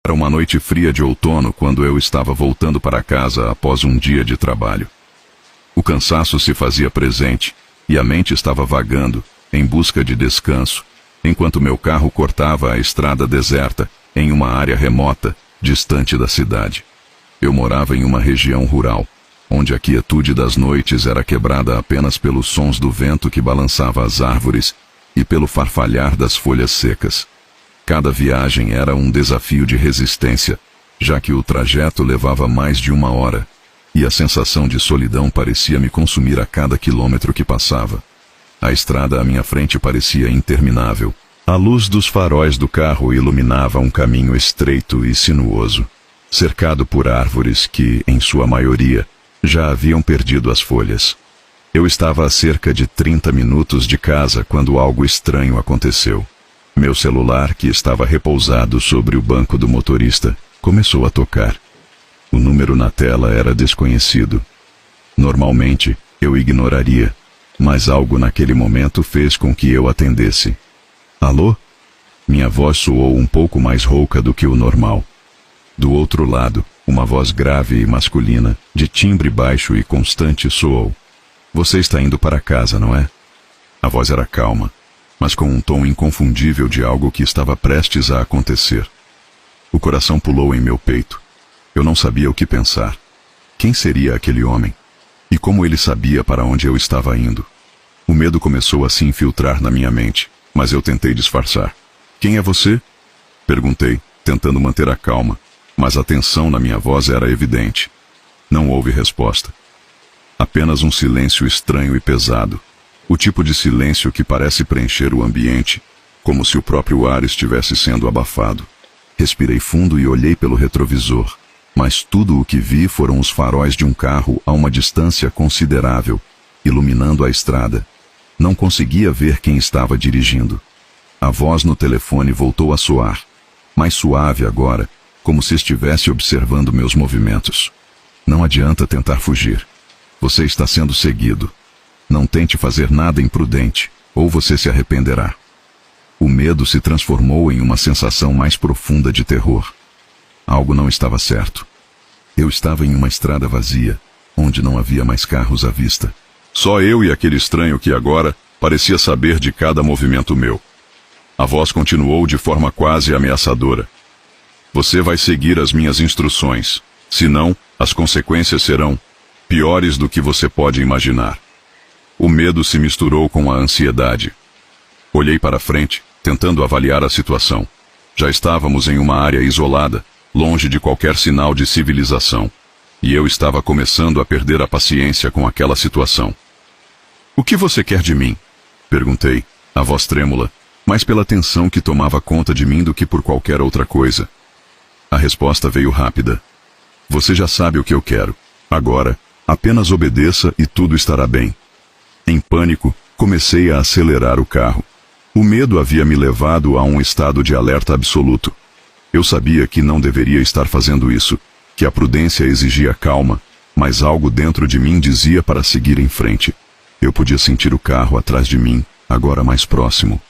Era uma noite fria de outono quando eu estava voltando para casa após um dia de trabalho. O cansaço se fazia presente e a mente estava vagando em busca de descanso, enquanto meu carro cortava a estrada deserta em uma área remota, distante da cidade. Eu morava em uma região rural, onde a quietude das noites era quebrada apenas pelos sons do vento que balançava as árvores e pelo farfalhar das folhas secas. Cada viagem era um desafio de resistência, já que o trajeto levava mais de 1 hora, e a sensação de solidão parecia me consumir a cada quilômetro que passava. A estrada à minha frente parecia interminável. A luz dos faróis do carro iluminava um caminho estreito e sinuoso, cercado por árvores que, em sua maioria, já haviam perdido as folhas. Eu estava a cerca de 30 minutos de casa quando algo estranho aconteceu. Meu celular, que estava repousado sobre o banco do motorista, começou a tocar. O número na tela era desconhecido. Normalmente, eu ignoraria, mas algo naquele momento fez com que eu atendesse. Alô? Minha voz soou um pouco mais rouca do que o normal. Do outro lado, uma voz grave e masculina, de timbre baixo e constante, soou. Você está indo para casa, não é? A voz era calma, mas com um tom inconfundível de algo que estava prestes a acontecer. O coração pulou em meu peito. Eu não sabia o que pensar. Quem seria aquele homem? E como ele sabia para onde eu estava indo? O medo começou a se infiltrar na minha mente, mas eu tentei disfarçar. Quem é você? Perguntei, tentando manter a calma, mas a tensão na minha voz era evidente. Não houve resposta. Apenas um silêncio estranho e pesado. O tipo de silêncio que parece preencher o ambiente, como se o próprio ar estivesse sendo abafado. Respirei fundo e olhei pelo retrovisor, mas tudo o que vi foram os faróis de um carro a uma distância considerável, iluminando a estrada. Não conseguia ver quem estava dirigindo. A voz no telefone voltou a soar, mais suave agora, como se estivesse observando meus movimentos. Não adianta tentar fugir. Você está sendo seguido. Não tente fazer nada imprudente, ou você se arrependerá. O medo se transformou em uma sensação mais profunda de terror. Algo não estava certo. Eu estava em uma estrada vazia, onde não havia mais carros à vista. Só eu e aquele estranho que agora parecia saber de cada movimento meu. A voz continuou de forma quase ameaçadora. Você vai seguir as minhas instruções, senão as consequências serão piores do que você pode imaginar. O medo se misturou com a ansiedade. Olhei para frente, tentando avaliar a situação. Já estávamos em uma área isolada, longe de qualquer sinal de civilização, e eu estava começando a perder a paciência com aquela situação. O que você quer de mim? Perguntei, a voz trêmula, mais pela tensão que tomava conta de mim do que por qualquer outra coisa. A resposta veio rápida. Você já sabe o que eu quero. Agora, apenas obedeça e tudo estará bem. Em pânico, comecei a acelerar o carro. O medo havia me levado a um estado de alerta absoluto. Eu sabia que não deveria estar fazendo isso, que a prudência exigia calma, mas algo dentro de mim dizia para seguir em frente. Eu podia sentir o carro atrás de mim, agora mais próximo,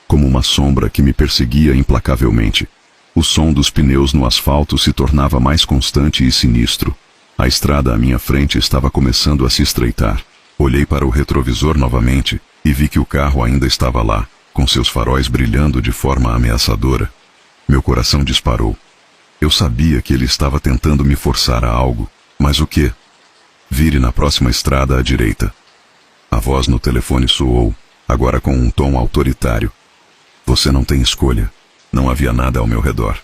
como uma sombra que me perseguia implacavelmente. O som dos pneus no asfalto se tornava mais constante e sinistro. A estrada à minha frente estava começando a se estreitar. Olhei para o retrovisor novamente e vi que o carro ainda estava lá, com seus faróis brilhando de forma ameaçadora. Meu coração disparou. Eu sabia que ele estava tentando me forçar a algo, mas o quê? Vire na próxima estrada à direita. A voz no telefone soou, agora com um tom autoritário. Você não tem escolha. Não havia nada ao meu redor.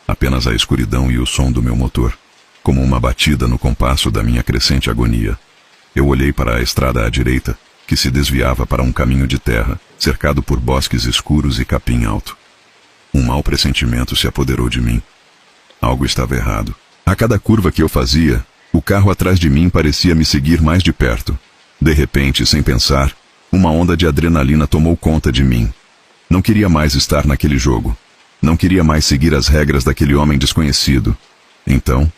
Apenas a escuridão e o som do meu motor, como uma batida no compasso da minha crescente agonia. Eu olhei para a estrada à direita, que se desviava para um caminho de terra, cercado por bosques escuros e capim alto. Um mau pressentimento se apoderou de mim. Algo estava errado. A cada curva que eu fazia, o carro atrás de mim parecia me seguir mais de perto. De repente, sem pensar, uma onda de adrenalina tomou conta de mim. Não queria mais estar naquele jogo. Não queria mais seguir as regras daquele homem desconhecido. Então,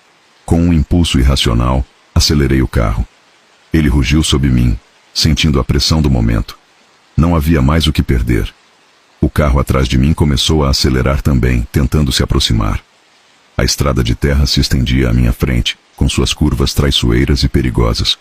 com um impulso irracional, acelerei o carro. Ele rugiu sob mim, sentindo a pressão do momento. Não havia mais o que perder. O carro atrás de mim começou a acelerar também, tentando se aproximar. A estrada de terra se estendia à minha frente, com suas curvas traiçoeiras e perigosas.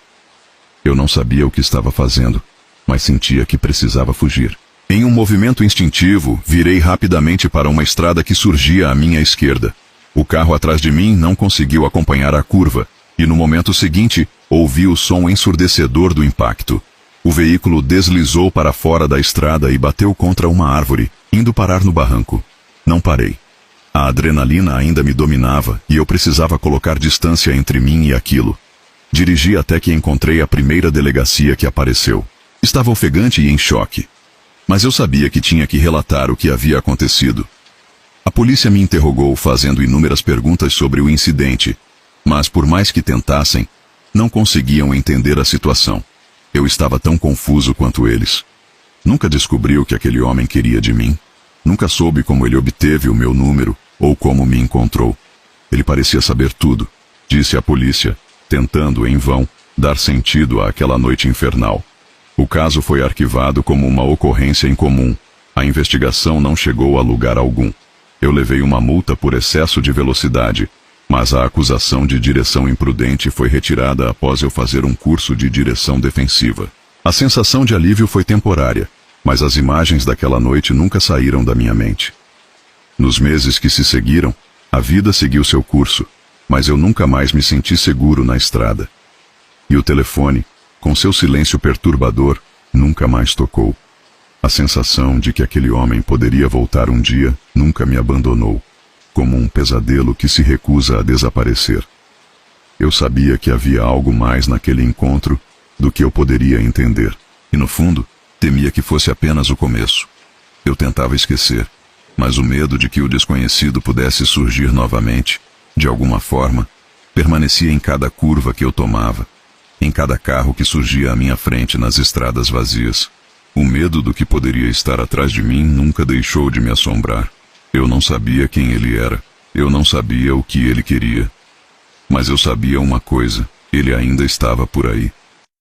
Eu não sabia o que estava fazendo, mas sentia que precisava fugir. Em um movimento instintivo, virei rapidamente para uma estrada que surgia à minha esquerda. O carro atrás de mim não conseguiu acompanhar a curva, e no momento seguinte, ouvi o som ensurdecedor do impacto. O veículo deslizou para fora da estrada e bateu contra uma árvore, indo parar no barranco. Não parei. A adrenalina ainda me dominava e eu precisava colocar distância entre mim e aquilo. Dirigi até que encontrei a primeira delegacia que apareceu. Estava ofegante e em choque. Mas eu sabia que tinha que relatar o que havia acontecido. A polícia me interrogou fazendo inúmeras perguntas sobre o incidente, mas por mais que tentassem, não conseguiam entender a situação. Eu estava tão confuso quanto eles. Nunca descobri o que aquele homem queria de mim. Nunca soube como ele obteve o meu número ou como me encontrou. Ele parecia saber tudo, disse a polícia, tentando, em vão, dar sentido àquela noite infernal. O caso foi arquivado como uma ocorrência incomum. A investigação não chegou a lugar algum. Eu levei uma multa por excesso de velocidade, mas a acusação de direção imprudente foi retirada após eu fazer um curso de direção defensiva. A sensação de alívio foi temporária, mas as imagens daquela noite nunca saíram da minha mente. Nos meses que se seguiram, a vida seguiu seu curso, mas eu nunca mais me senti seguro na estrada. E o telefone, com seu silêncio perturbador, nunca mais tocou. A sensação de que aquele homem poderia voltar um dia nunca me abandonou, como um pesadelo que se recusa a desaparecer. Eu sabia que havia algo mais naquele encontro do que eu poderia entender, e no fundo, temia que fosse apenas o começo. Eu tentava esquecer, mas o medo de que o desconhecido pudesse surgir novamente, de alguma forma, permanecia em cada curva que eu tomava, em cada carro que surgia à minha frente nas estradas vazias. O medo do que poderia estar atrás de mim nunca deixou de me assombrar. Eu não sabia quem ele era, eu não sabia o que ele queria. Mas eu sabia uma coisa, ele ainda estava por aí.